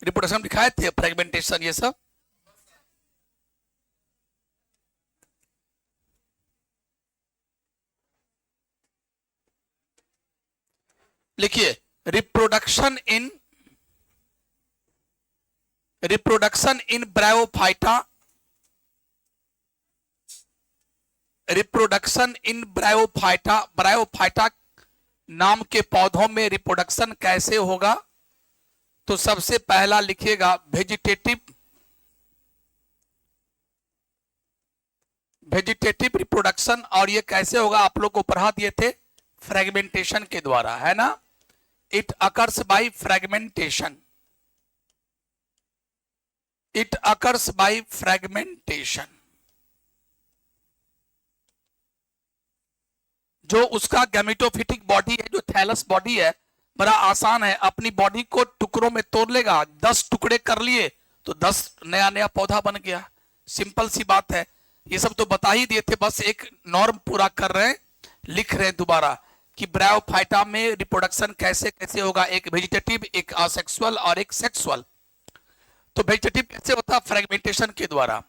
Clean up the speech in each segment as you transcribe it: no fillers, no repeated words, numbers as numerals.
Reproduction दिखाए थे, fragmentation, ये सब। लिखिए, reproduction in bryophyta, reproduction in bryophyta, bryophyta नाम के पौधों में रिप्रोडक्शन कैसे होगा? तो सबसे पहला लिखिएगा वेजिटेटिव रिप्रोडक्शन, और ये कैसे होगा आप लोग को पढ़ा दिए थे, फ्रेगमेंटेशन के द्वारा, है ना। It occurs by fragmentation, it occurs by fragmentation. जो उसका गैमेटोफिटिक बॉडी है, जो थैलस बॉडी है, बड़ा आसान है, अपनी बॉडी को टुकड़ों में तोड़ लेगा, 10 टुकड़े कर लिए तो 10 नया नया पौधा बन गया। सिंपल सी बात है, ये सब तो बता ही दिए थे, बस एक नॉर्म पूरा कर रहे हैं, लिख रहे हैं दोबारा कि ब्रायोफाइटा में रिप्रोडक्शन कैसे कैसे होगा, एक वेजिटेटिव, एक असेक्सुअल और एक सेक्सुअल। तो वेजिटेटिव कैसे होता है? फ्रेगमेंटेशन के द्वारा,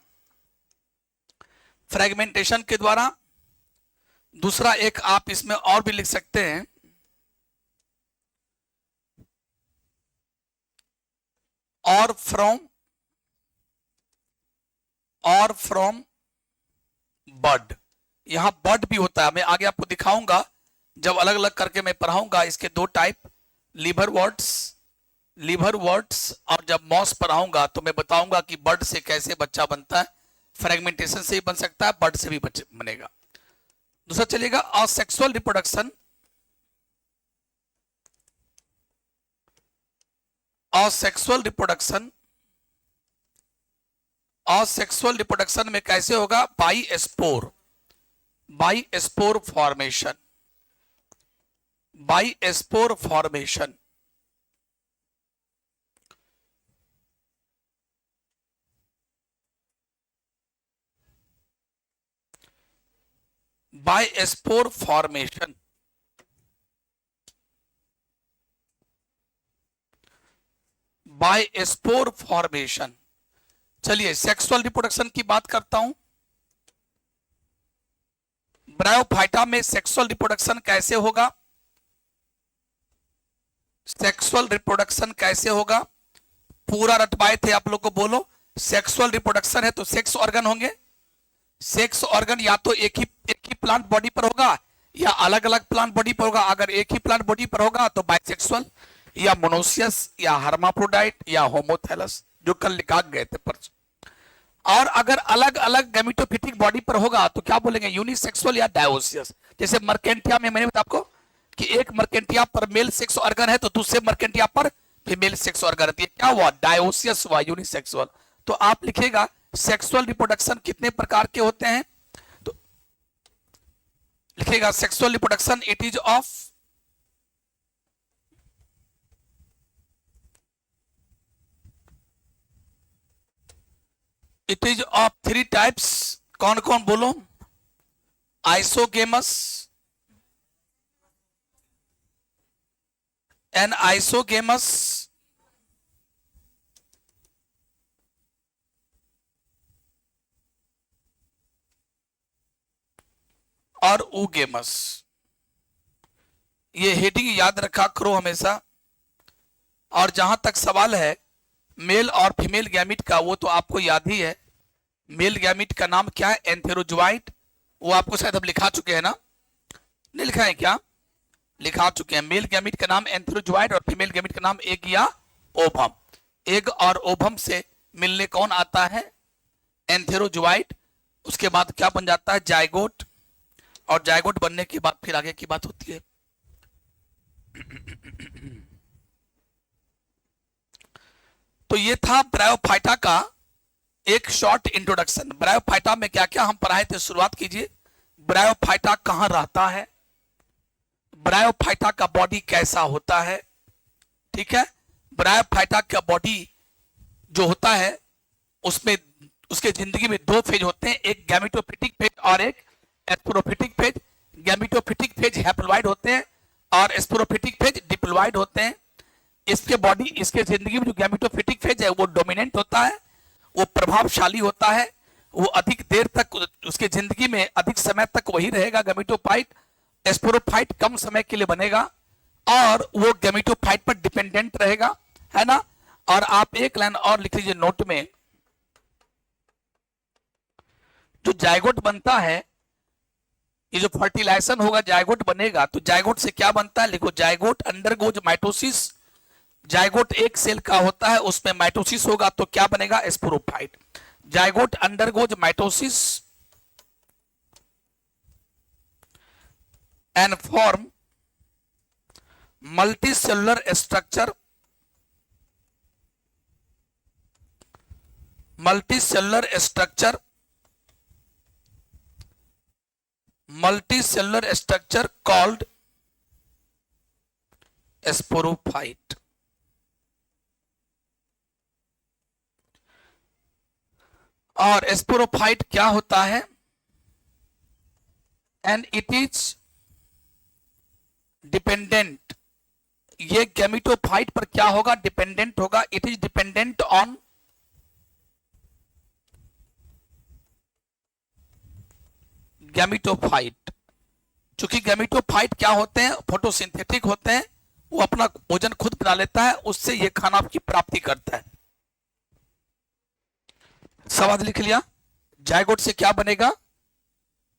फ्रेगमेंटेशन के द्वारा। दूसरा एक आप इसमें और भी लिख सकते हैं, और फ्रॉम बर्ड। यहां बर्ड भी होता है, मैं आगे आपको दिखाऊंगा जब अलग अलग करके मैं पढ़ाऊंगा इसके 2 टाइप, लीवरवर्ट्स, और जब मॉस पढ़ाऊंगा तो मैं बताऊंगा कि बर्ड से कैसे बच्चा बनता है। फ्रेगमेंटेशन से भी बन सकता है, बर्ड से भी बनेगा। दूसरा चलेगा असेक्सुअल रिप्रोडक्शन। असेक्सुअल रिप्रोडक्शन में कैसे होगा? By spore formation, by spore formation. By spore formation, by spore formation. चलिए सेक्सुअल रिप्रोडक्शन की बात करता हूं। ब्रायोफाइटा में सेक्सुअल रिप्रोडक्शन कैसे होगा? सेक्सुअल रिप्रोडक्शन कैसे होगा? पूरा रटवाए थे आप लोग को, बोलो। सेक्सुअल रिप्रोडक्शन है तो सेक्स ऑर्गन होंगे, सेक्स ऑर्गन या तो एक ही प्लांट बॉडी पर होगा या अलग अलग प्लांट बॉडी पर होगा। अगर एक ही प्लांट बॉडी पर होगा तो बाइसेक्सुअल या मोनोसियस या हर्माफ्रोडाइट या होमोथैलस, जो कल लिखा गए थे परसों। और अगर अलग अलग गैमेटोफिटिक बॉडी पर होगा तो क्या बोलेंगे? यूनिसेक्सुअल या डायोसियस। जैसे मर्केंटिया में मैंने बताया आपको कि एक मर्केंटिया पर मेल सेक्स ऑर्गन है तो दूसरे मर्केंटिया पर फीमेल सेक्स ऑर्गन है, क्या हुआ? डायोसियस हुआ, यूनिसेक्सुअल। तो आप लिखेगा सेक्सुअल रिप्रोडक्शन कितने प्रकार के होते हैं? तो लिखेगा sexual reproduction it is of 3 types. कौन कौन बोलो? आइसोगेमस, आइसोगेमस, और ऊगेमस। ये हेडिंग याद रखा करो हमेशा। और जहां तक सवाल है मेल और फीमेल गैमिट का, वो तो आपको याद ही है। मेल गैमिट का नाम क्या है? एंथेरोजोइट। वो आपको शायद अब लिखा चुके हैं ना, नहीं लिखा है क्या? लिखा चुके हैं। मेल गैमिट का नाम एंथेरोजोइट और फीमेल गैमिट का नाम एग या ओवम। एग और ओवम से मिलने कौन आता है? एंथेरोजोइट। उसके बाद क्या बन जाता है? जायगोट। और जायगोट बनने के बाद फिर आगे की बात होती है। तो ये था ब्रायोफाइटा का एक शॉर्ट इंट्रोडक्शन। ब्रायोफाइटा में क्या क्या हम पढ़ाए थे, शुरुआत कीजिए। ब्रायोफाइटा कहां रहता है, ब्रायोफाइटा का बॉडी कैसा होता है, ठीक है। ब्रायोफाइटा का बॉडी जो होता है उसमें उसके जिंदगी में 2 फेज होते हैं, एक गैमेटोफिटिक फेज और एक sporophytic phase. Gametophytic phase haploid होते हैं और स्पोरोफिटिक फेज डिप्लॉइड होते हैं। इसके बॉडी, इसके जिंदगी में जो गैमेटोफिटिक फेज है वो डोमिनेंट होता है, वो प्रभावशाली होता है, वो अधिक देर तक उसके जिंदगी में अधिक समय तक वही रहेगा गैमेटोफाइट। स्पोरोफाइट कम समय के लिए बनेगा और वो गैमेटोफाइट पर डिपेंडेंट रहेगा, है ना। और आप एक लाइन और लिख लीजिए नोट में, जो जायगोट बनता है, ये जो फर्टिलाइजेशन होगा जायगोट बनेगा, तो जायगोट से क्या बनता है, लिखो जायगोट अंडरगोज माइटोसिस। जायगोट एक सेल का होता है, उसमें माइटोसिस होगा तो क्या बनेगा, sporophyte. Zygote undergoes mitosis and form multicellular structure, multicellular structure, multicellular structure called sporophyte. और स्पोरोफाइट क्या होता है, एंड इट इज डिपेंडेंट, ये गैमेटोफाइट पर क्या होगा, डिपेंडेंट होगा। It is dependent on gametophyte. चूंकि गैमेटोफाइट क्या होते हैं, फोटोसिंथेटिक होते हैं, वो अपना भोजन खुद बना लेता है, उससे ये खाना की प्राप्ति करता है। सवाल लिख लिया, जायगोट से क्या बनेगा,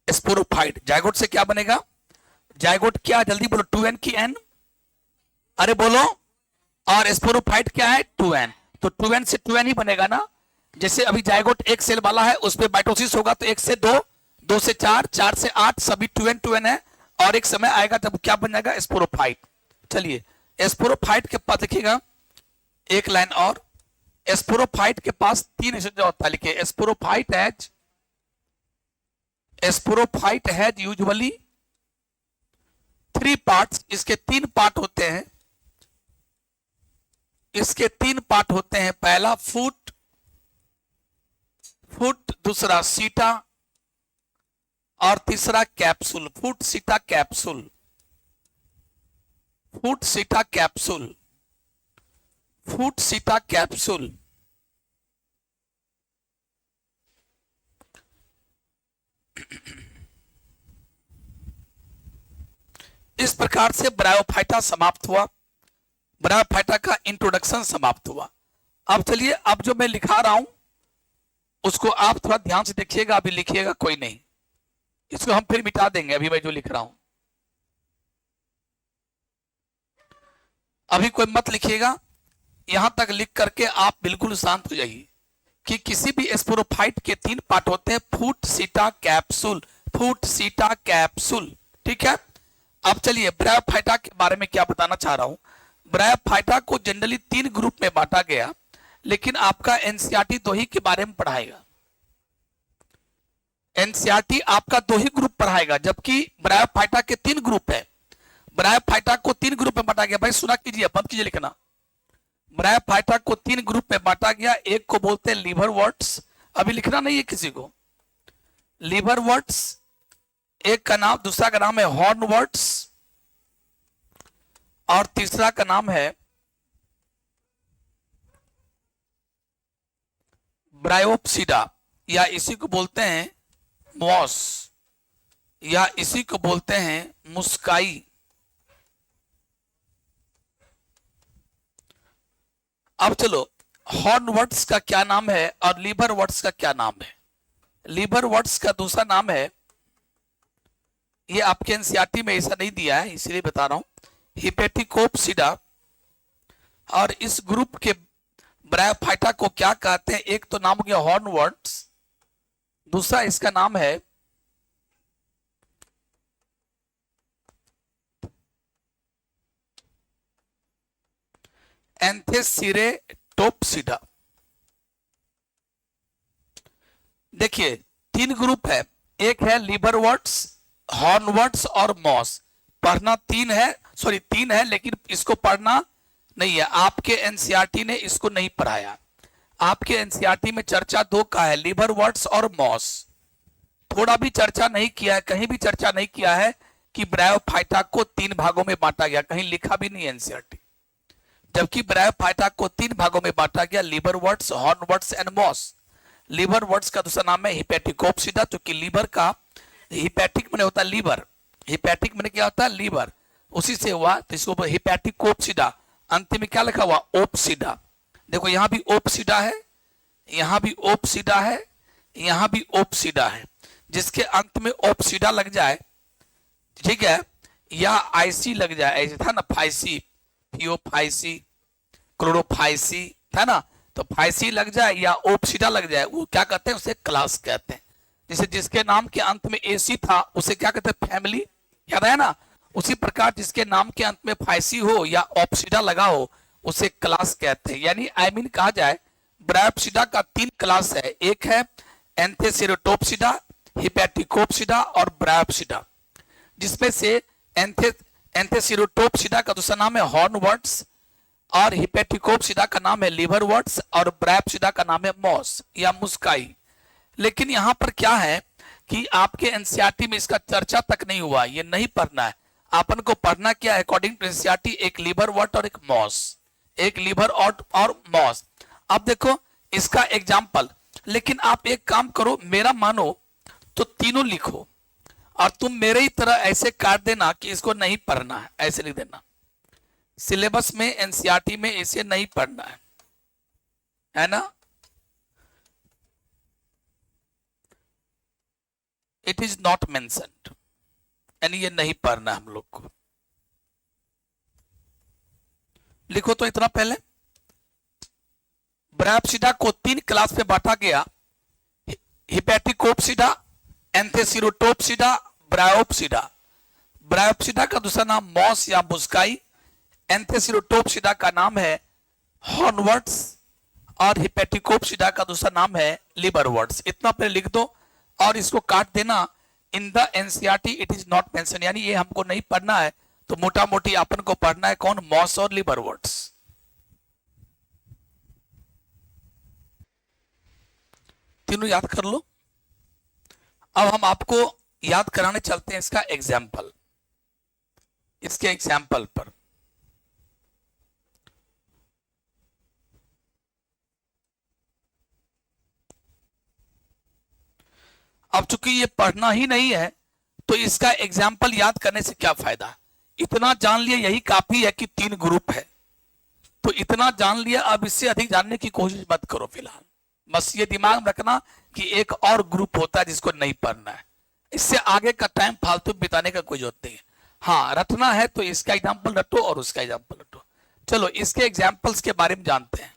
स्पोरोफाइट। जायगोट से क्या बनेगा, जायगोट क्या, जल्दी बोलो, 2n की n, अरे बोलो। और स्पोरोफाइट क्या है, 2n, तो 2n से 2n ही बनेगा ना। जैसे अभी जायगोट एक सेल वाला है, उसमें माइटोसिस होगा तो 1 से 2, 2 से 4, 4 से 8, सभी 2n 2n है। और एक समय आएगा जब क्या बन जाएगा, स्पोरोफाइट। चलिए स्पोरोफाइट के पास देखिएगा एक लाइन और, स्पोरोफाइट के पास 3 हिस्से होता है, लिखिए स्पोरोफाइट हैज यूजुअली 3 पार्ट्स। इसके 3 पार्ट होते हैं, इसके 3 पार्ट होते हैं। पहला फूट, दूसरा सीटा और तीसरा कैप्सूल। फूट सीटा कैप्सूल, फूट सीटा कैप्सूल, फूट सीटा कैप्सूल। इस प्रकार से ब्रायोफाइटा समाप्त हुआ, ब्रायोफाइटा का इंट्रोडक्शन समाप्त हुआ। अब चलिए, अब जो मैं लिखा रहा हूं उसको आप थोड़ा ध्यान से देखिएगा, अभी लिखिएगा कोई नहीं, इसको हम फिर मिटा देंगे। अभी मैं जो लिख रहा हूं अभी कोई मत लिखिएगा, यहां तक लिख करके आप बिल्कुल शांत हो जाइए कि किसी भी स्पोरोफाइट के 3 पार्ट होते हैं, फूट सीटा कैप्सूल, फूट सीटा कैप्सूल, ठीक है। अब चलिए ब्रायोफाइटा के बारे में क्या बताना चाह रहा हूं। ब्रायोफाइटा को जनरली 3 ग्रुप में बांटा गया, लेकिन आपका एनसीईआरटी 2 ही के बारे में पढ़ाएगा। एनसीईआरटी आपका 2 ही ग्रुप पढ़ाएगा, जबकि ब्रायोफाइटा के 3 ग्रुप है। ब्रायोफाइटा को 3 ग्रुप में बांटा गया, भाई सुना कीजिए, बंद कीजिए लिखना। ब्रायोफाइटा को 3 ग्रुप में बांटा गया। एक को बोलते हैं लिवरवर्ट्स, अभी लिखना नहीं है किसी को, लिवरवर्ट्स एक का नाम, दूसरा का नाम है हॉर्नवर्ट्स और तीसरा का नाम है ब्रायोप्सिडा, या इसी को बोलते हैं मॉस, या इसी को बोलते हैं मुस्काई। अब चलो, हॉर्नवर्ट्स का क्या नाम है और लिवरवर्ट्स का क्या नाम है। लिवरवर्ट्स का दूसरा नाम है, ये आपके एनसीईआरटी में ऐसा नहीं दिया है इसलिए बता रहा हूं, हिपेटिकोप्सिडा। और इस ग्रुप के ब्रायोफाइटा को क्या कहते हैं, एक तो नाम हो गया हॉर्नवर्ट्स, दूसरा इसका नाम है एंथेसिरेटोप्सिडा। देखिए 3 ग्रुप है, एक है लिवरवर्ट्स, हॉर्नवर्ट्स और मॉस। पढ़ना 3 है, सॉरी 3 है, लेकिन इसको पढ़ना नहीं है। आपके एनसीईआरटी ने इसको नहीं पढ़ाया, आपके एनसीईआरटी में चर्चा 2 का है, लिवरवर्ट्स और मॉस। थोड़ा भी चर्चा नहीं किया है, कहीं भी चर्चा नहीं किया है कि ब्रायोफाइटा को 3 भागों में बांटा गया, कहीं लिखा भी नहीं एनसीईआरटी। जबकि ब्रायोफाइटा को 3 भागों में बांटा गया, लिवरवर्ट्स, हॉर्नवर्ट्स एंड मॉस। लिवरवर्ट्स का दूसरा नाम है हिपैटिकोप्सिडा, जो कि लीवर का, हिपैटिक मैंने होता है लीवर, हिपैटिक मैंने क्या होता है लीवर, उसी से हुआ, तो इसको हिपैटिकोप्सिडा। अंतिम में क्या लिखा हुआ, ओप्सिडा। देखो यहां भी ओप्सिडा है, यहां भी ओप्सिडा है, यहां भी ओप्सिडा है। जिसके अंत में ओप्सिडा लग जाए, ठीक है, या आईसी लग जाए, ऐसे था ना फाइसी, थियोफाइसी, क्लोरोफाइसी था ना, तो फाइसी लग जाए या ओप्सिडा लग जाए, वो क्या कहते हैं, उसे क्लास कहते हैं। जैसे जिसके नाम के अंत में एसी था उसे क्या कहते हैं, फैमिली, याद है ना। उसी प्रकार जिसके नाम के अंत में फाइसी हो या ओप्सिडा लगा हो उसे क्लास कहते हैं। यानी आई मीन कहा जाए ब्रायोप्सिडा का 3 क्लास है, एक है एंथेसेरोटोप्सिडा, हिपैटिकोप्सिडा और ब्रायोप्सिडा, जिसमें से एंथेसेरोटोप्सिडा का दूसरा नाम है हॉर्नवर्ट्स, और हिपैटिकोप्सिडा का नाम है लिवरवर्ट्स, और ब्रायोप्सिडा का नाम है मॉस या मुस्काई। लेकिन यहां पर क्या है कि आपके एनसीईआरटी में इसका चर्चा तक नहीं हुआ, ये नहीं पढ़ना है। आपन को पढ़ना क्या है अकॉर्डिंग टू एनसीईआरटी, एक लिवरवर्ट और एक मॉस, एक लिवर और मॉस। अब देखो इसका एग्जाम्पल, लेकिन आप एक काम करो, मेरा मानो तो तीनों लिखो, और तुम मेरे ही तरह ऐसे काट देना कि इसको नहीं पढ़ना है, ऐसे लिख देना। सिलेबस में एनसीईआरटी में इसे नहीं पढ़ना है ना। इट इज नॉट मेंशन्ड, यानी ये नहीं पढ़ना हम लोग को। लिखो तो इतना पहले, ब्रायोप्सिडा को 3 क्लास में बांटा गया, हिपैटिकोप्सिडा, एंथेसेरोटोप्सिडा, ब्रायोप्सिडा। ब्रायोप्सिडा का दूसरा नाम मॉस या मुस्काई, एंथेसेरोटोप्सिडा का नाम है हॉर्नवर्ट्स, और हिपैटिकोप्सिडा का दूसरा नाम है लिवरवर्ट्स। इतना पहले लिख दो और इसको काट देना। In the NCERT it is not mention, यानी ये हमको नहीं पढ़ना है, तो मोटा मोटी अपन को पढ़ना है कौन, मॉस और लिवरवर्ट्स। तीनों याद कर लो। अब हम आपको याद कराने चलते हैं इसका एग्जाम्पल, इसके एग्जाम्पल पर। अब चूंकि ये पढ़ना ही नहीं है तो इसका एग्जाम्पल याद करने से क्या फायदा। इतना जान लिया यही काफी है कि 3 ग्रुप है, तो इतना जान लिया, अब इससे अधिक जानने की कोशिश मत करो फिलहाल। बस ये दिमाग में रखना कि एक और ग्रुप होता है जिसको नहीं पढ़ना है। इससे आगे का टाइम फालतू बिताने का कोई जरूरत नहीं है। हाँ, रटना है तो इसका एग्जाम्पल रटो और उसका एग्जाम्पल रटो। चलो इसके एग्जाम्पल्स के बारे में जानते हैं।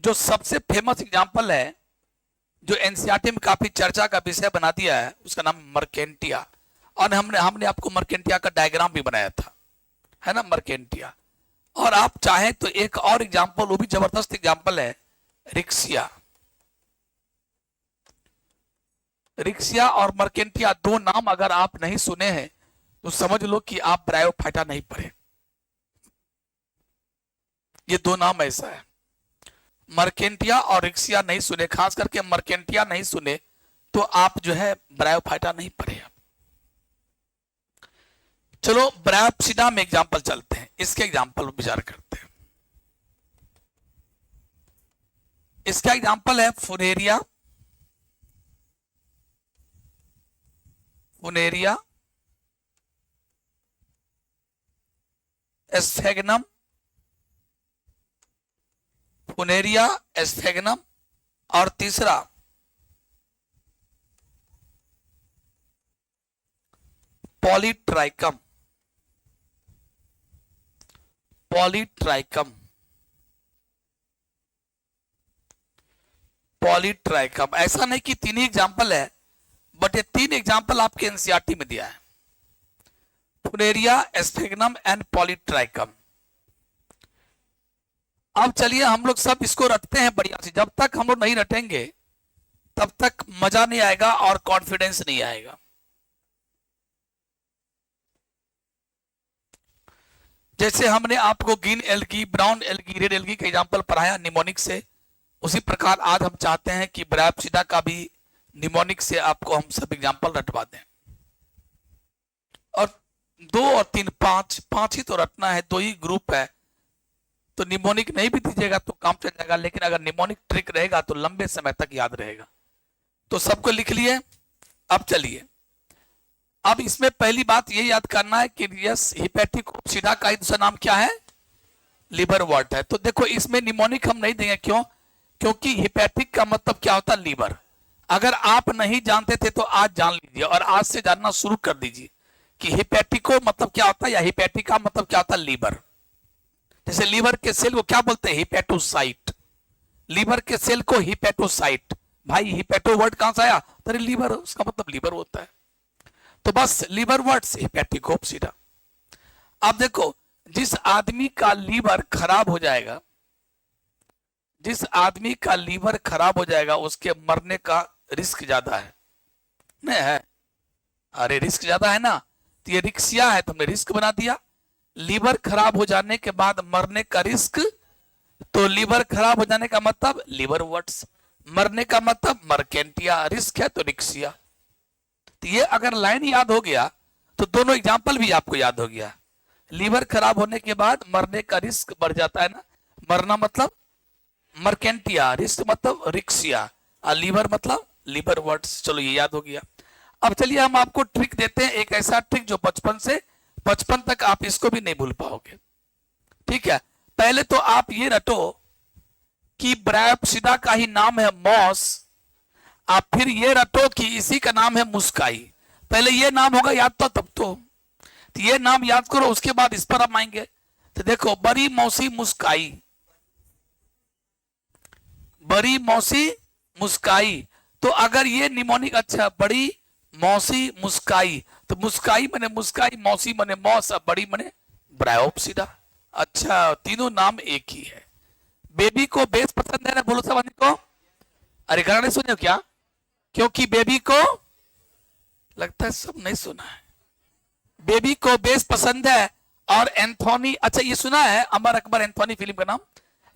जो सबसे फेमस एग्जाम्पल है, जो एनसीईआरटी में काफी चर्चा का विषय बना दिया है, उसका नाम मर्केंटिया। और हमने आपको मर्केंटिया का डायग्राम भी बनाया था, है ना, मर्केंटिया। और आप चाहें तो एक और एग्जाम्पल, वो भी जबरदस्त एग्जाम्पल है, रिक्सिया। रिक्सिया और मर्केंटिया, 2 नाम अगर आप नहीं सुने हैं तो समझ लो कि आप ब्रायोफाइटा नहीं पढ़े। ये 2 नाम ऐसा है, मर्केंटिया और रिक्सिया नहीं सुने, खास करके मर्केंटिया नहीं सुने तो आप जो है ब्रायोफाइटा नहीं पढ़े। चलो ब्रायोप्सिडा में एग्जाम्पल चलते हैं, इसके एग्जाम्पल पर विचार करते हैं। इसका एग्जाम्पल है फुनेरिया, फुनेरिया एस्फेगनम, फुनेरिया एस्फेगनम, और तीसरा पॉलीट्राइकम, पॉलीट्राइकम, पॉलीट्राइकम। ऐसा नहीं कि 3 ही एग्जाम्पल है, बट ये 3 एग्जाम्पल आपके एनसीईआरटी में दिया है, फुनेरिया, एस्फेगनम एंड पॉलीट्राइकम। अब चलिए हम लोग सब इसको रटते हैं बढ़िया से। जब तक हम लोग नहीं रटेंगे तब तक मजा नहीं आएगा और कॉन्फिडेंस नहीं आएगा। जैसे हमने आपको green algae, brown algae, red algae का एग्जाम्पल पढ़ाया निमोनिक से, उसी प्रकार आज हम चाहते हैं कि ब्रायोप्सिडा का भी निमोनिक से आपको हम सब एग्जाम्पल रटवा दें। और 2 और 3, 5 ही तो रटना है, 2 ही ग्रुप है, तो निमोनिक नहीं भी दीजिएगा तो काम चल जाएगा, लेकिन अगर निमोनिक ट्रिक रहेगा तो लंबे समय तक याद रहेगा। तो सबको लिख लिए। अब चलिए, अब इसमें पहली बात ये याद करना है कि यस, हिपैटिक ओप्सिडा का दूसरा नाम क्या है? लीवर वॉट है। तो देखो इसमें निमोनिक हम नहीं देंगे, क्यों? क्योंकि हिपैटिक का मतलब क्या होता है? लीवर। अगर आप नहीं जानते थे तो आज जान लीजिए और आज से जानना शुरू कर दीजिए कि हिपैटिको मतलब क्या होता है या हिपैटिका मतलब क्या होता है? लीवर। जैसे लीवर के सेल को क्या बोलते हैं? हिपैटोसाइट। लीवर के सेल को हिपैटोसाइट। भाई हिपैटो वर्ड कहां से आया? तो लीवर, उसका मतलब लीवर होता है। तो बस लीवर वर्ड्स हिपैटिक ओप्सिडा। अब देखो, जिस आदमी का लीवर खराब हो जाएगा, जिस आदमी का लीवर खराब हो जाएगा उसके मरने का रिस्क ज्यादा है, नहीं है? अरे रिस्क ज्यादा है ना, तो ये रिक्सिया है, तुमने रिस्क बना दिया। लीवर खराब हो जाने के बाद मरने का रिस्क, तो लीवर खराब हो जाने का मतलब लीवर वर्ड्स, मरने का मतलब मर्केंटिया, रिस्क है तो रिक्सिया। तो ये अगर लाइन याद हो गया तो दोनों एग्जाम्पल भी आपको याद हो गया। लीवर खराब होने के बाद मरने का रिस्क बढ़ जाता है ना, मरना मतलब मर्केंटिया, रिस्क मतलब रिक्सिया, और लीवर मतलब लीवर वर्ड्स। चलो ये याद हो गया। अब चलिए हम आपको ट्रिक देते हैं, एक ऐसा ट्रिक जो बचपन तक आप इसको भी नहीं भूल पाओगे। ठीक है, पहले तो आप ये रटो कि ब्रायोप्सिडा का ही नाम है मॉस, आप फिर ये रटो कि इसी का नाम है मुस्काई। पहले ये नाम होगा याद तो तब तो ये नाम याद करो, उसके बाद इस पर हम आएंगे। तो देखो, बड़ी मौसी मुस्काई, बड़ी मौसी मुस्काई। तो अगर ये निमोनिक, अच्छा बड़ी मौसी मुस्काई, तो मुस्काई मने मुस्काई, मौसी मने मौस, बड़ी मने ब्रायोप्सिडा। अच्छा, तीनों नाम एक ही है। बेबी को बेस पसंद है ना, बोलो सब को। अरे गाना नहीं सुने हो क्या? क्योंकि बेबी को, लगता है सब नहीं सुना है। बेबी को बेस पसंद है और एंथोनी, अच्छा ये सुना है अमर अकबर एंथोनी फिल्म का नाम?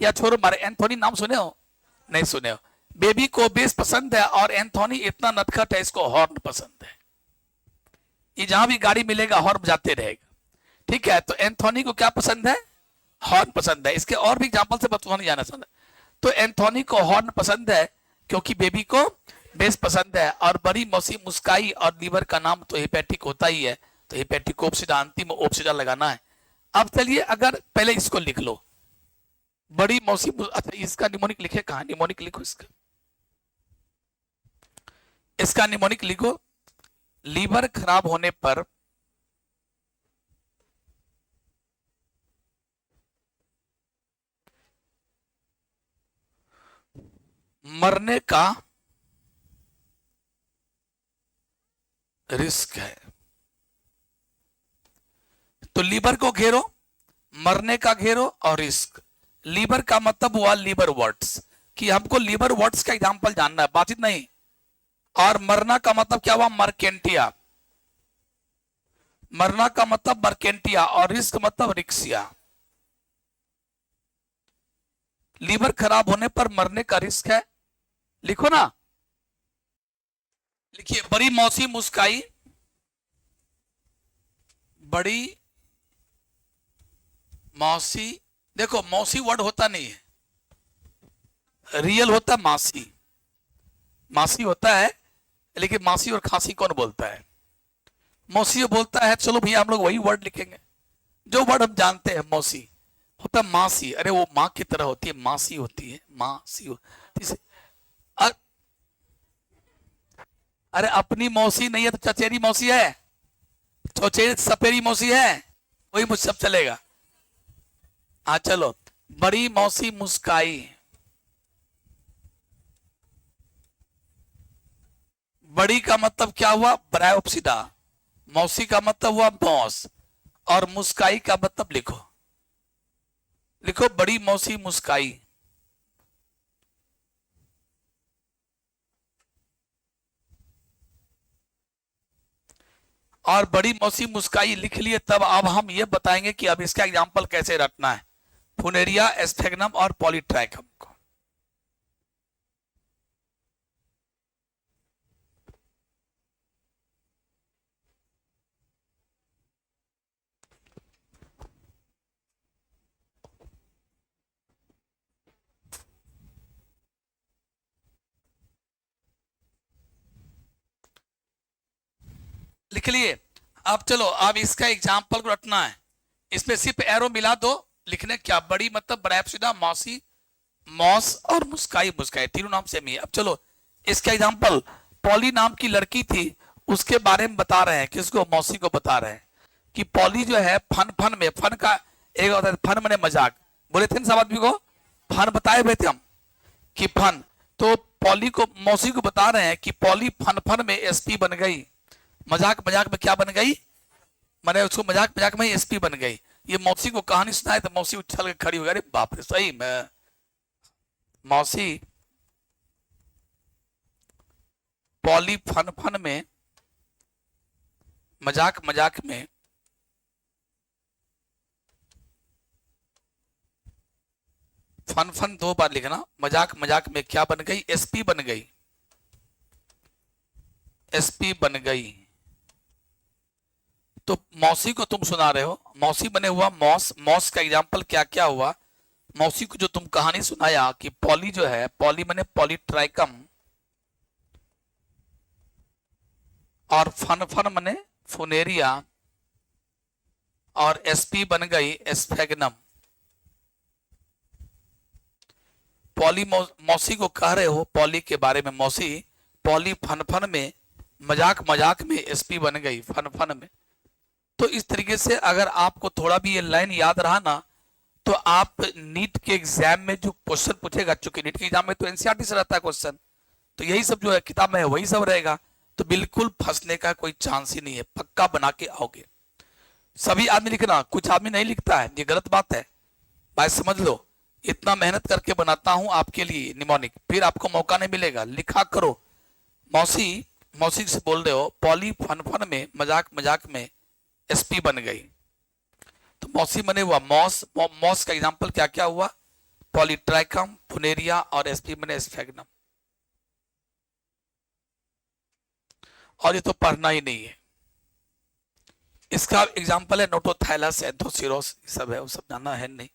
या छोड़ो, मारे एंथोनी नाम सुने हो? नहीं सुने हो। बेबी को बेस पसंद है और एंथोनी इतना नटखट है, इसको हॉर्न पसंद है। ये जहां भी गाड़ी मिलेगा हॉर्न बजाते रहेगा। ठीक है, तो एंथोनी को क्या पसंद है? हॉर्न पसंद है। इसके और भी एग्जाम्पल से नहीं जाना चाहता। तो एंथोनी को हॉर्न पसंद है क्योंकि बेबी को बेस पसंद है, और बड़ी मौसी मुस्काई, और लीवर का नाम तो हिपैटिक होता ही है, तो हिपैटिक ओप्सिडा, अंतिम ओप्सिडा लगाना है। अब चलिए, अगर पहले इसको लिख लो, बड़ी मौसी, अच्छा इसका निमोनिक लिखे कहां? निमोनिक लिखो इसका, इसका निमोनिक लिखो। लीवर खराब होने पर मरने का रिस्क है। तो लीवर को घेरो, मरने का घेरो और रिस्क। लीवर का मतलब हुआ लीवर वर्ड्स, कि हमको लीवर वर्ड्स का एग्जांपल जानना है, बातचीत नहीं। और मरना का मतलब क्या हुआ? मर्केंटिया, मरना का मतलब मर्केंटिया, और रिस्क मतलब रिक्सिया। लीवर खराब होने पर मरने का रिस्क है, लिखो ना। लिखिए, बड़ी मौसी मुस्काई, बड़ी मौसी, देखो मौसी वर्ड होता नहीं है, रियल होता मासी, मासी होता है, लेकिन मासी और खांसी कौन बोलता है? मौसी बोलता है। चलो भैया हम लोग वही वर्ड लिखेंगे जो वर्ड हम जानते हैं। मौसी होता मासी, अरे वो माँ की तरह होती है, मासी होती है, मासी अरे अपनी मौसी नहीं है तो चचेरी मौसी है, चौचेरी सपेरी मौसी है, वही मुझ सब चलेगा। हाँ चलो, बड़ी मौसी मुस्काई, बड़ी का मतलब क्या हुआ? ब्रायोप्सिडा, मौसी का मतलब हुआ मौस, और मुस्काई का मतलब लिखो, लिखो बड़ी मौसी मुस्काई। और बड़ी मौसी मुस्काई लिख लिए, तब अब हम ये बताएंगे कि अब इसका एग्जाम्पल कैसे रटना है, फुनेरिया, एस्थेग्नम और पॉलीट्राइकम को। लिख लिए। अब चलो, अब इसका एग्जाम्पल को रटना है। इसमें सिर्फ एरो मिला दो लिखने, क्या बड़ी मतलब बड़ा सीधा, मौसी मौस और मुस्काई मुस्काई, तीनों नाम सेम ही है। अब चलो इसका एग्जाम्पल, पॉली नाम की लड़की थी, उसके बारे में बता रहे हैं, किसको, मौसी को बता रहे हैं कि पॉली जो है फन फन में, फन का एक होता है फन मने मजाक, बोले थे ना सब आदमी को, फन बताए हुए थे हम कि फन। तो पॉली को, मौसी को बता रहे हैं कि पॉली फन फन में एसपी बन गई, मजाक मजाक में क्या बन गई, मैंने उसको मजाक मजाक में एसपी बन गई। ये मौसी को कहानी सुनाए तो मौसी उछल के खड़ी हो गई, अरे बाप रे सही में मौसी पॉली फन फन में, मजाक मजाक में फन फन दो बार लिखना, मजाक मजाक में क्या बन गई, एसपी बन गई, एसपी बन गई। तो मौसी को तुम सुना रहे हो, मौसी बने हुआ मौस, मौस का एग्जाम्पल क्या क्या हुआ, मौसी को जो तुम कहानी सुनाया कि पॉली जो है, पॉली बने पॉलीट्राइकम, और फन फन मने फुनेरिया, और एसपी बन गई एस्फेगनम। पॉली मौसी को कह रहे हो पॉली के बारे में, मौसी पॉली फन फन में, मजाक मजाक में एसपी बन गई फन फन में। तो इस तरीके से अगर आपको थोड़ा भी ये लाइन याद रहा ना, तो आप नीट के एग्जाम में जो क्वेश्चन पूछेगा, चूंकि नीट के एग्जाम में तो एनसीईआरटी से रहता है क्वेश्चन, तो यही सब जो है किताब में है वही सब रहेगा, तो बिल्कुल फंसने का कोई चांस ही नहीं है, पक्का बना के आओगे। सभी आदमी लिखना, कुछ आदमी नहीं लिखता है, ये गलत बात है भाई, समझ लो। इतना मेहनत करके बनाता हूं आपके लिए निमोनिक, फिर आपको मौका नहीं मिलेगा, लिखा करो। मौसी, मौसी से बोल रहे हो पॉली फन फन में, मजाक मजाक में एसपी बन गई, तो मौसी बने हुआ मॉस, मॉस का एग्जांपल क्या क्या हुआ, पॉलीट्राइकम, फुनेरिया, और एसपी बने एस्फेगनम। और ये तो पढ़ना ही नहीं है। इसका एग्जांपल है नोटोथाइलस, एंथोसिरोस, सब है, वो सब जानना है नहीं।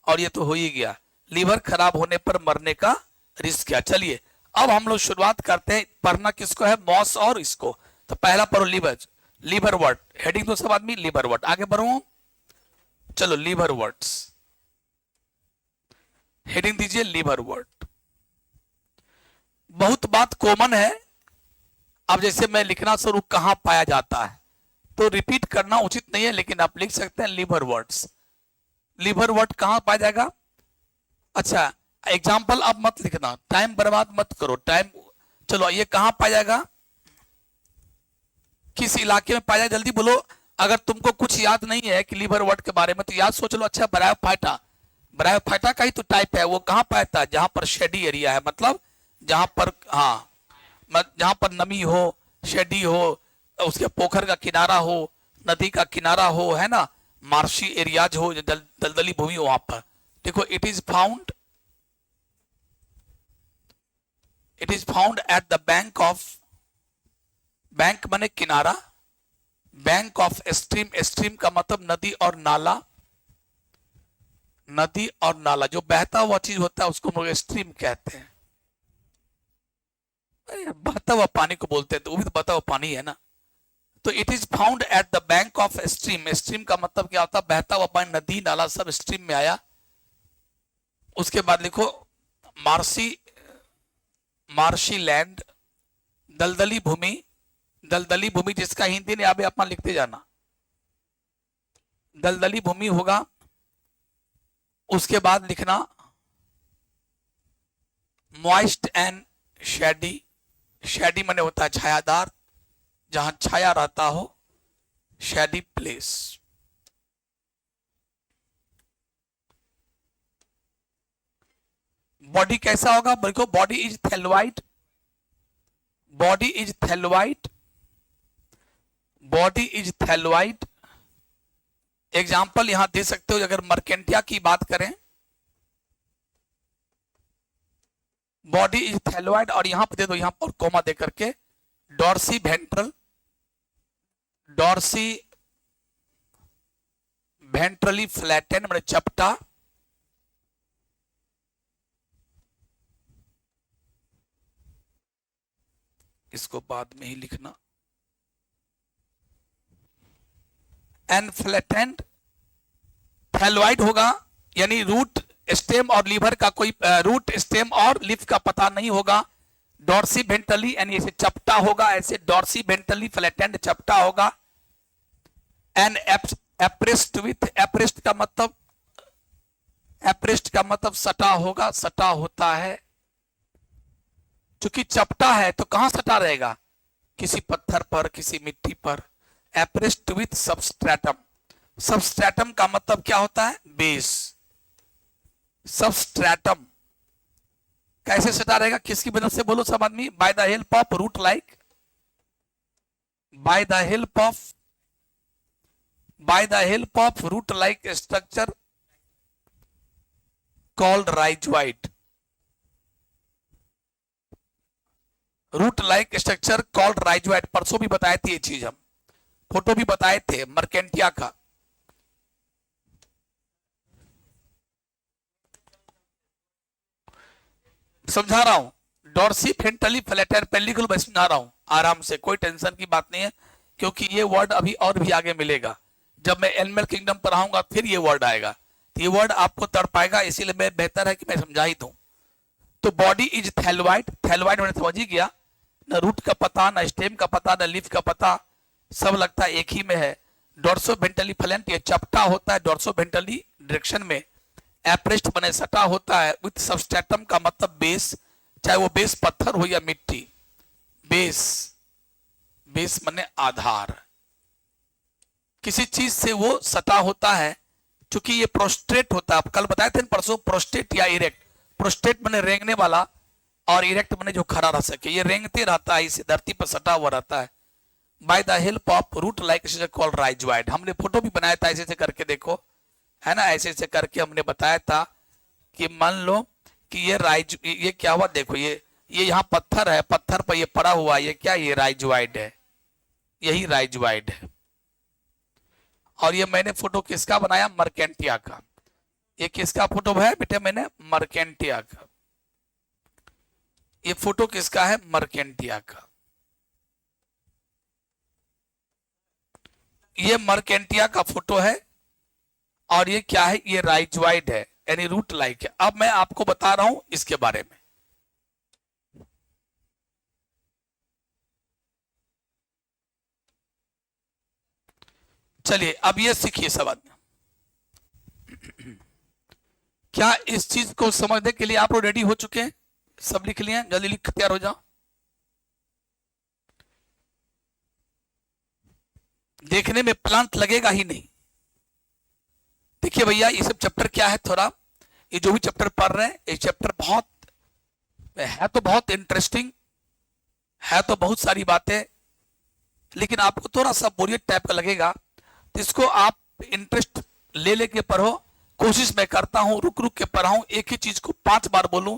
और ये तो हो ही गया, लीवर खराब होने पर मरने का रिस्क क्या। चलिए अब हम लोग शुरुआत करते हैं, पढ़ना किसको है, मॉस और इसको। तो पहला पढ़ो लीवर, लीवर वर्ड, हेडिंग तो सब आदमी लीवर वर्ड, आगे बढ़ो, चलो लीवर वर्ड्स, हेडिंग दीजिए लीवर वर्ड। बहुत बात कॉमन है, अब जैसे मैं लिखना शुरू, कहां पाया जाता है, तो रिपीट करना उचित नहीं है, लेकिन आप लिख सकते हैं लीवर वर्ड्स। लीवर वर्ड कहां पाया जाएगा, अच्छा एग्जाम्पल अब मत लिखना, टाइम बर्बाद मत करो, टाइम। चलो ये कहां पाया जाएगा, किस इलाके में पाया जाएगा, जल्दी बोलो। अगर तुमको कुछ याद नहीं है कि लीवर वर्ड के बारे में, तो याद सोच लो, अच्छा ब्रायोफाइटा, ब्रायोफाइटा का ही तो टाइप है, वो कहां पाया जाता है, जहां पर शेडी एरिया है, मतलब जहां पर, हाँ, जहां पर नमी हो, शेडी हो, उसके पोखर का किनारा हो, नदी का किनारा हो, है ना, मार्शी एरियाज हो, दलदली भूमि हो, वहां पर देखो, it is found at the bank of, bank माने किनारा, बैंक ऑफ स्ट्रीम, स्ट्रीम का मतलब नदी और नाला, नदी और नाला जो बहता हुआ चीज होता है उसको हम लोग स्ट्रीम कहते हैं। बहता हुआ पानी को बोलते हैं, तो वो भी तो बहता हुआ पानी है ना। तो it is found at the bank of stream, stream का मतलब क्या होता है, बहता हुआ पानी, नदी नाला सब स्ट्रीम में आया। उसके बाद लिखो मार्सी, मार्शी लैंड, दलदली भूमि, दलदली भूमि जिसका हिंदी में आप अपना लिखते जाना, दलदली भूमि होगा। उसके बाद लिखना मॉइस्ट एंड शेडी, शेडी माने होता है छायादार, जहां छाया रहता हो, शेडी प्लेस। बॉडी कैसा होगा, देखो body is thalloid, body is thalloid, body is thalloid. Example यहां दे सकते हो, अगर मर्केंटिया की बात करें, बॉडी इज थैलोइड, और यहां पर दे दो, यहां पर कोमा दे करके, डॉर्सी वेंट्रल, डॉर्सी वेंट्रली फ्लैटेन मतलब चपटा, इसको बाद में ही लिखना, एंड फ्लैटेंड थैलोइड होगा, यानी रूट स्टेम और लीवर का कोई रूट स्टेम और लीफ का पता नहीं होगा। डॉर्सी वेंट्रली यानी ऐसे चपटा होगा, ऐसे डॉर्सी वेंट्रली फ्लैटेंड चपटा होगा। एंड एप्रेस्ड विथ, एप्रेस्ड का मतलब सटा होगा, सटा होता है। चूंकि चपटा है तो कहां सटा रहेगा, किसी पत्थर पर, किसी मिट्टी पर। एप्रेस्ड विथ सबस्ट्रेटम, सबस्ट्रेटम का मतलब क्या होता है, बेस। सबस्ट्रेटम कैसे सटा रहेगा, किसकी मदद से, बोलो सब आदमी, by the help of root like, by the help of root like structure called rhizoid, root like structure called rhizoid. परसों भी बताए थे ये चीज, हम फोटो भी बताए थे मर्केंटिया का। समझा रहा हूं, डॉर्सी वेंट्रली फ्लैटेंड पेल्लिकुलर मैं समझा रहा हूं आराम से, कोई टेंशन की बात नहीं है, क्योंकि ये वर्ड अभी और भी आगे मिलेगा। जब मैं एनिमल किंगडम पर आऊंगा फिर ये वर्ड आएगा, तो ये वर्ड आपको तड़ पाएगा, इसीलिए मैं बेहतर है कि मैं समझा ही दूं। तो बॉडी इज थैलोइड, थैलोइड मैंने समझ ही गया, न रूट का पता, न स्टेम का पता, न लीफ का पता, सब लगता है एक ही में है। डॉर्सो वेंट्रली फ्लैटेंड ये चपटा होता है, डॉर्सो वेंट्रली डायरेक्शन में। एप्रेस्ट बने सटा होता है, विथ सबस्ट्रेटम का मतलब बेस, चाहे वो बेस पत्थर हो या मिट्टी। बेस, बेस बने आधार, किसी चीज से वो सटा होता है। चूंकि ये प्रोस्ट्रेट होता है, कल बताए थे परसों, प्रोस्टेट या इरेक्ट। प्रोस्टेट बने रेंगने वाला और इरेक्ट बने जो खड़ा रह सके, ये रेंगते रहता है, इसे धरती पर सटा हुआ रहता है। By the help of root like called rhizoid. हमने फोटो भी बनाया था, ऐसे ऐसे करके देखो, है ना, ऐसे ऐसे करके हमने बताया था कि मान लो कि ये क्या हुआ, देखो ये यहाँ पत्थर है, पत्थर पर ये पड़ा हुआ, ये क्या, ये राइजोइड है, यही राइजोइड है। और ये मैंने फोटो किसका बनाया, मर्केंटिया का। ये किसका फोटो है बेटे, मैंने मर्केंटिया का। ये फोटो किसका है, मर्केंटिया का। ये मर्केंटिया का फोटो है, और ये क्या है, ये राइजोइड है, यानी रूट लाइक है। अब मैं आपको बता रहा हूं इसके बारे में। चलिए अब ये सीखिए सब आदमी। क्या इस चीज को समझने के लिए आप लोग रेडी हो चुके हैं, सब लिख लिए, जल्दी लिख तैयार हो जाओ। देखने में प्लांट लगेगा ही नहीं। देखिए भैया, ये सब चैप्टर क्या है, थोड़ा ये जो भी चैप्टर पढ़ रहे हैं, ये चैप्टर बहुत है, तो बहुत इंटरेस्टिंग है, तो बहुत सारी बातें, लेकिन आपको थोड़ा सा बोरियत टाइप का लगेगा, तो इसको आप इंटरेस्ट ले लेके पढ़ो। कोशिश मैं करता हूं रुक रुक के पढ़ाऊं, एक ही चीज को 5 बार बोलूं,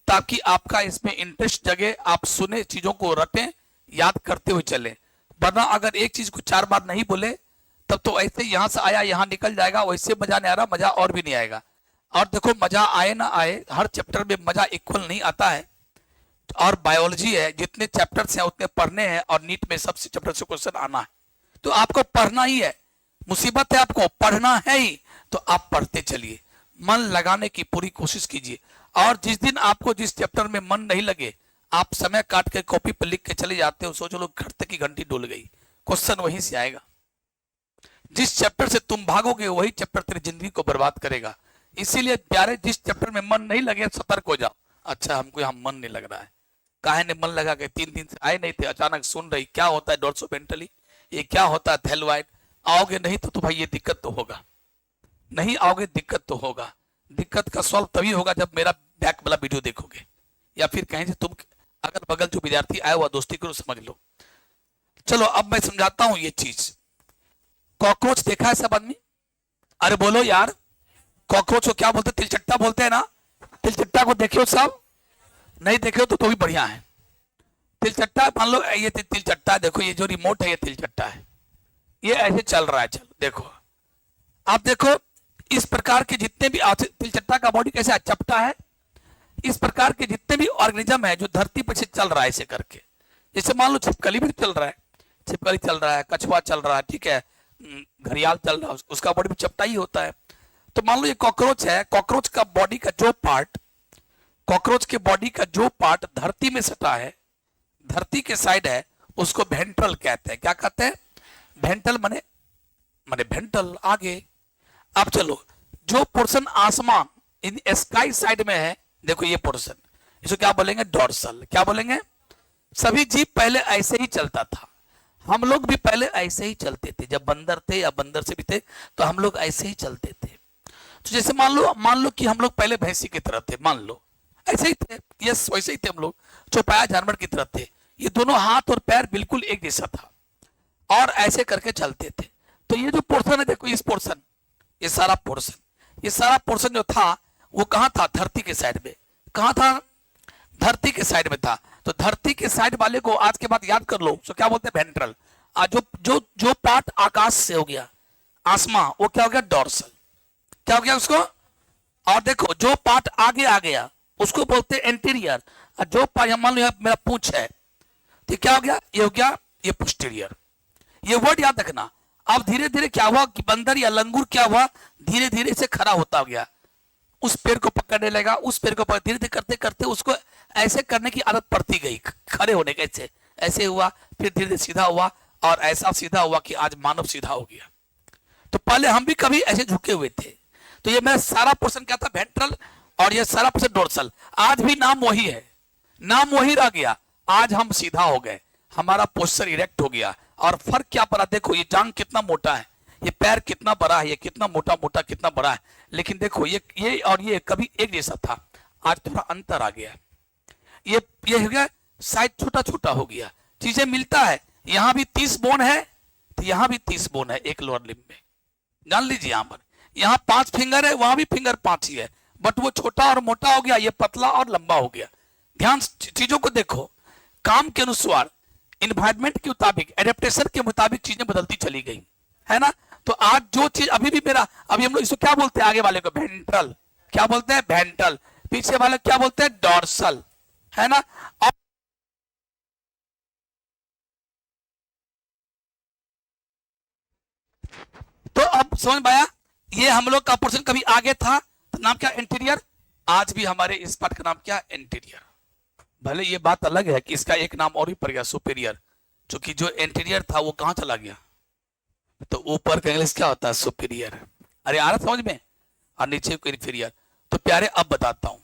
ताकि आपका इसमें इंटरेस्ट जगे, आप सुने, चीजों को रटें, याद करते हुए चले। वरना अगर एक चीज को 4 बार नहीं बोले, तब तो ऐसे यहां से आया यहां निकल जाएगा, वैसे मजा नहीं आ रहा, मजा और भी नहीं आएगा। और देखो, मजा आए ना आए, हर चैप्टर में मजा इक्वल नहीं आता है। और बायोलॉजी है, जितने चैप्टर्स हैं उतने पढ़ने हैं, और नीट में सबसे चैप्टर से क्वेश्चन आना है, तो आपको पढ़ना ही है। मुसीबत है, आपको पढ़ना है ही, तो आप पढ़ते चलिए, मन लगाने की पूरी कोशिश कीजिए। और जिस दिन आपको जिस चैप्टर में मन नहीं लगे, आप समय काट के कॉपी पर लिख के चले जाते हो, सोचो लोग घर तक की घंटी डोल गई, क्वेश्चन वहीं से आएगा। जिस चैप्टर से तुम भागोगे वही चैप्टर तेरी जिंदगी को बर्बाद करेगा। इसीलिए प्यारे, जिस चैप्टर में मन नहीं लगे सतर्क हो जाओ। अच्छा, हमको यहाँ मन नहीं लग रहा है, काहे ने मन लगा के 3 दिन से आए नहीं थे, अचानक सुन रही, क्या होता है डॉर्सो वेंट्रली, ये क्या होता है थैलोइड। आओगे नहीं तो भाई ये दिक्कत तो होगा, नहीं आओगे दिक्कत तो होगा। दिक्कत का सॉल्व तभी होगा जब मेरा बैक वाला वीडियो देखोगे, या फिर कहीं से तुम अगल बगल जो विद्यार्थी आए हुआ दोस्ती करो, समझ लो। चलो अब मैं समझाता हूं ये चीज। कॉकरोच देखा है सब आदमी, अरे बोलो यार, कॉकरोच को क्या बोलते, तिलचट्टा बोलते हैं ना। तिलचट्टा को देखियो सब, नहीं देखियो तो भी बढ़िया है। तिलचट्टा मान लो, ये तिलचट्टा देखो, ये जो रिमोट है ये तिलचट्टा है, ये ऐसे चल रहा है, चलो देखो, आप देखो इस प्रकार के जितने भी तिलचट्टा का बॉडी कैसा चपटा है, इस प्रकार के जितने भी ऑर्गेनिज्म है जो धरती पर से चल रहा है ऐसे करके, जैसे मान लो छिपकली भी चल रहा है, छिपकली चल रहा है, कछुआ चल रहा है, ठीक है, घड़ियाल चल रहा है उसका बॉडी में चपटा ही होता है। तो मान लो ये कॉकरोच है, कॉकरोच का बॉडी का जो पार्ट, कॉकरोच के बॉडी का जो पार्ट धरती में सटा है, धरती के साइड है, उसको वेंट्रल कहते हैं। क्या कहते हैं? वेंट्रल माने वेंट्रल आगे। अब चलो, जो पोर्शन आसमान इन स्काई साइड में है, देखो ये पोर्शन, इसको क्या बोलेंगे? डोर्सल। क्या बोलेंगे? सभी जीव पहले ऐसे ही चलता था, हम लोग भी पहले ऐसे ही चलते थे। जब बंदर थे या बंदर से भी थे तो हम लोग ऐसे ही चलते थे। तो जैसे मान लो कि हम लोग पहले भैंसी की तरह थे, मान लो ऐसे ही थे, यस वैसे ही थे हम लोग, चौपाया जानवर की तरह थे। ये दोनों हाथ और पैर बिल्कुल एक जैसा था और ऐसे करके चलते थे। तो ये जो पोर्शन है, देखो इस पोर्शन, ये सारा पोर्शन जो था वो कहाँ था? धरती के साइड में। कहाँ था? धरती के साइड में था। तो धरती के साइड वाले को आज के बाद याद कर लो, तो क्या बोलते हैं? वेंट्रल। जो जो जो पार्ट आकाश से हो गया, आसमां, वो क्या हो गया? डोर्सल। क्या हो गया उसको? और देखो जो पार्ट आगे आ गया उसको बोलते हैं एंटीरियर, और जो पार्ट, मान लो मेरा पूंछ है, तो क्या हो गया? ये हो गया ये पोस्टीरियर। ये वर्ड याद रखना। अब धीरे धीरे क्या हुआ कि बंदर या लंगूर क्या हुआ? धीरे धीरे से खड़ा होता गया, उस पेड़ को पकड़ने लगा, उस पेड़ को पकड़, धीरे धीरे करते करते उसको ऐसे करने की आदत पड़ती गई, खड़े होने के। ऐसे ऐसे हुआ, फिर धीरे धीरे सीधा हुआ, और ऐसा सीधा हुआ कि आज मानव सीधा हो गया। तो पहले हम भी कभी ऐसे झुके हुए थे। तो ये मेरा सारा पोर्शन क्या था? वेंट्रल, और ये सारा पोर्शन डोर्सल। आज भी नाम वही है, नाम वही रह गया। आज हम सीधा हो गए, हमारा पोस्चर इरेक्ट हो गया। और फर्क क्या पड़ा? देखो ये जांग कितना मोटा है, ये पैर कितना बड़ा है, ये कितना मोटा मोटा कितना बड़ा है। लेकिन देखो ये और ये कभी एक जैसा था, आज थोड़ा अंतर आ गया। ये हो गया साइज छोटा छोटा हो गया, चीजें मिलता है। यहां भी 30 बोन है, तो यहां भी 30 बोन है एक लोअर लिम्ब में, जान लीजिए। यहां पर यहां 5 फिंगर है, वहां भी फिंगर 5 ही है, बट वो छोटा और मोटा हो गया, ये पतला और लंबा हो गया। ध्यान चीजों को देखो, काम के अनुसार, इन्वायरमेंट के मुताबिक, एडेप्टेशन के मुताबिक चीजें बदलती चली गई, है ना। तो आज जो चीज अभी भी मेरा, अभी हम लोग इसको क्या बोलते हैं? आगे वाले को वेंट्रल। क्या बोलते हैं? वेंट्रल। पीछे वाले क्या बोलते हैं? डोर्सल, है ना। और तो अब समझ में आया, ये हम लोग का पोर्शन कभी आगे था तो नाम क्या? इंटीरियर। आज भी हमारे इस पार्ट का नाम क्या? इंटीरियर। भले ये बात अलग है कि इसका एक नाम और भी पड़ गया, सुपीरियर, क्योंकि जो इंटीरियर था वो कहां चला गया? तो ऊपर का इंग्लिश क्या होता है? सुपीरियर। अरे आ रहा समझ में? और नीचे को इंफीरियर। तो प्यारे अब बताता हूं।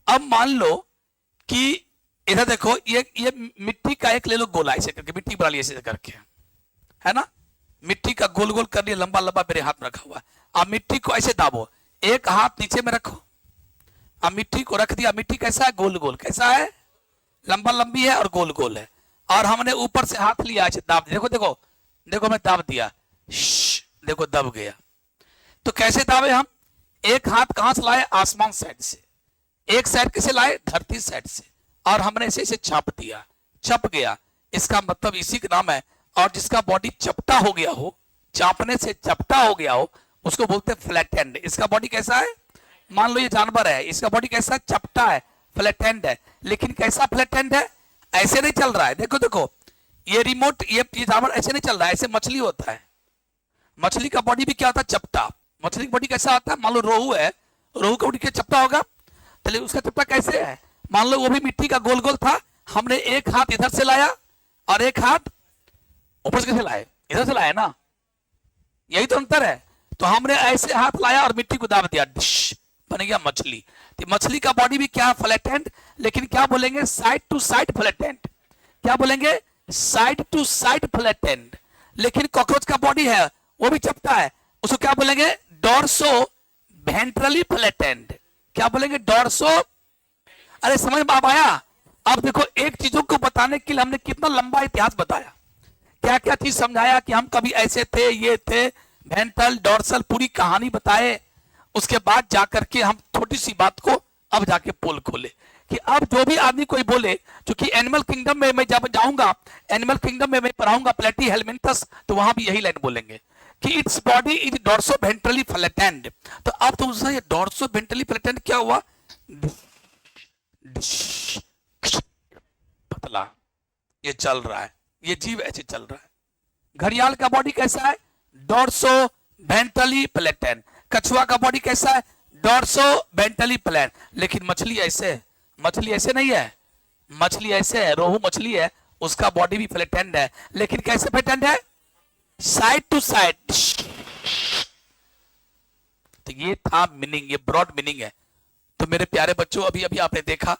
अब मान लो कि इधर देखो, ये मिट्टी का एक ले लो गोला, ऐसे करके मिट्टी बना लिया ऐसे करके, है ना। मिट्टी का गोल गोल कर लिया, लंबा लंबा मेरे हाथ में रखा हुआ है। अब मिट्टी को ऐसे दाबो, एक हाथ नीचे में रखो, अब मिट्टी को रख दिया। मिट्टी कैसा है? गोल गोल। कैसा है? लंबा लंबी है और गोल गोल है। और हमने ऊपर से हाथ लिया, ऐसे दाब, देखो देखो देखो, मैं दाब दिया, देखो दब गया। तो कैसे दाबे हम? एक हाथ कहां से लाए? आसमान साइड से। एक साइड कैसे लाए? धरती साइड से। और हमने इसे चाप दिया, चप गया। इसका मतलब इसी का नाम है। और जिसका बॉडी चपटा हो गया हो, चापने से चपटा हो गया हो, उसको बोलते हैं फ्लैटेंड। इसका बॉडी कैसा है? मान लो ये जानवर है, इसका बॉडी कैसा है? चपटा है, फ्लैटेंड है। लेकिन कैसा फ्लैटेंड है? ऐसे नहीं चल रहा है। देखो देखो, ये रिमोट, ये जानवर ऐसे नहीं चल रहा है, ऐसे मछली होता है। मछली का बॉडी भी क्या होता है? चपटा। मछली का बॉडी कैसा आता है? मान लो रोहू है, रोहू का बॉडी क्या चपटा होगा? चलिए उसका चपटा कैसे है? मान लो वो भी मिट्टी का गोल गोल था, हमने एक हाथ इधर से लाया और एक हाथ ऊपर से कैसे लाए? इधर से लाया ना, यही तो अंतर है। तो हमने ऐसे हाथ लाया और मिट्टी को दाब दिया, बन गया मछली। तो मछली का बॉडी भी क्या? फ्लैटेंड। लेकिन क्या बोलेंगे? Side to side flattened. क्या बोलेंगे? Side to side flattened. लेकिन कॉकरोच का बॉडी है वो भी चपटा है, उसको क्या बोलेंगे? Dorso ventrally flattened. क्या बोलेंगे? डोर्सो। अरे समझ में आया? अब देखो, एक चीजों को बताने के लिए हमने कितना लंबा इतिहास बताया, क्या क्या चीज समझाया कि हम कभी ऐसे थे, ये थे, वेंट्रल, डोर्सल, पूरी कहानी बताए। उसके बाद जाकर के हम छोटी सी बात को अब जाके पोल खोले कि अब जो भी आदमी कोई बोले, क्योंकि एनिमल किंगडम में मैं जब जाऊंगा, एनिमल किंगडम में मैं पढ़ाऊंगा प्लेटी हेलमिंथस, तो वहां भी यही लाइन बोलेंगे कि its body is dorso ventrally flattened. तो अब तुम ये डोर्सो वेंट्रली फ्लैटेंड क्या हुआ? पतला, ये चल रहा है, ये जीव ऐसे चल रहा है। घड़ियाल का बॉडी कैसा है? Dorsoventrally flattened. कछुआ का बॉडी कैसा है? Dorsoventrally plane. लेकिन मछली ऐसे है, मछली ऐसे नहीं है, मछली ऐसे है, रोहू मछली है, उसका बॉडी भी फ्लैटेंड है, लेकिन कैसे फ्लैटेंड है? Side to side. तो ये था मीनिंग, ये ब्रॉड मीनिंग है। तो मेरे प्यारे बच्चों, अभी अभी आपने देखा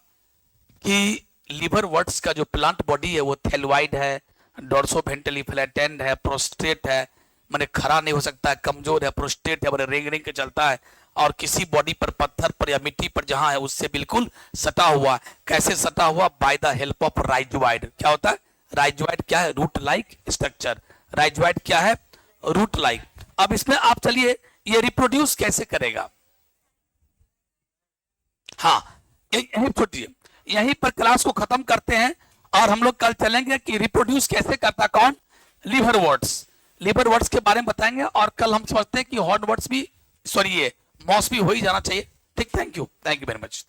कि लिवर वर्ट्स का जो प्लांट बॉडी है वो थैलोइड है, डॉर्सोवेंट्रली फ्लैटेंड है, प्रोस्ट्रेट है, माने खड़ा नहीं हो सकता है, कमजोर है, प्रोस्ट्रेट है, बड़े रेंग रेंग के चलता है, और किसी बॉडी पर, पत्थर पर या मिट्टी पर जहां है उससे बिल्कुल सटा हुआ। कैसे सटा हुआ? Bye the help of rhizoid. क्या होता है? राइजोइड क्या है? Root like structure. राइजोइड क्या है? Root like. अब इसमें आप चलिए, ये रिप्रोड्यूस कैसे करेगा? हाँ, यही छोड़िए, यहीं पर क्लास को खत्म करते हैं और हम लोग कल चलेंगे कि रिप्रोड्यूस कैसे करता कौन? Liver words. लिवर वर्ड्स के बारे में बताएंगे, और कल हम समझते हैं कि हॉर्न वर्ड्स भी, सॉरी ये मॉस भी हो ही जाना चाहिए। ठीक, थैंक यू वेरी मच।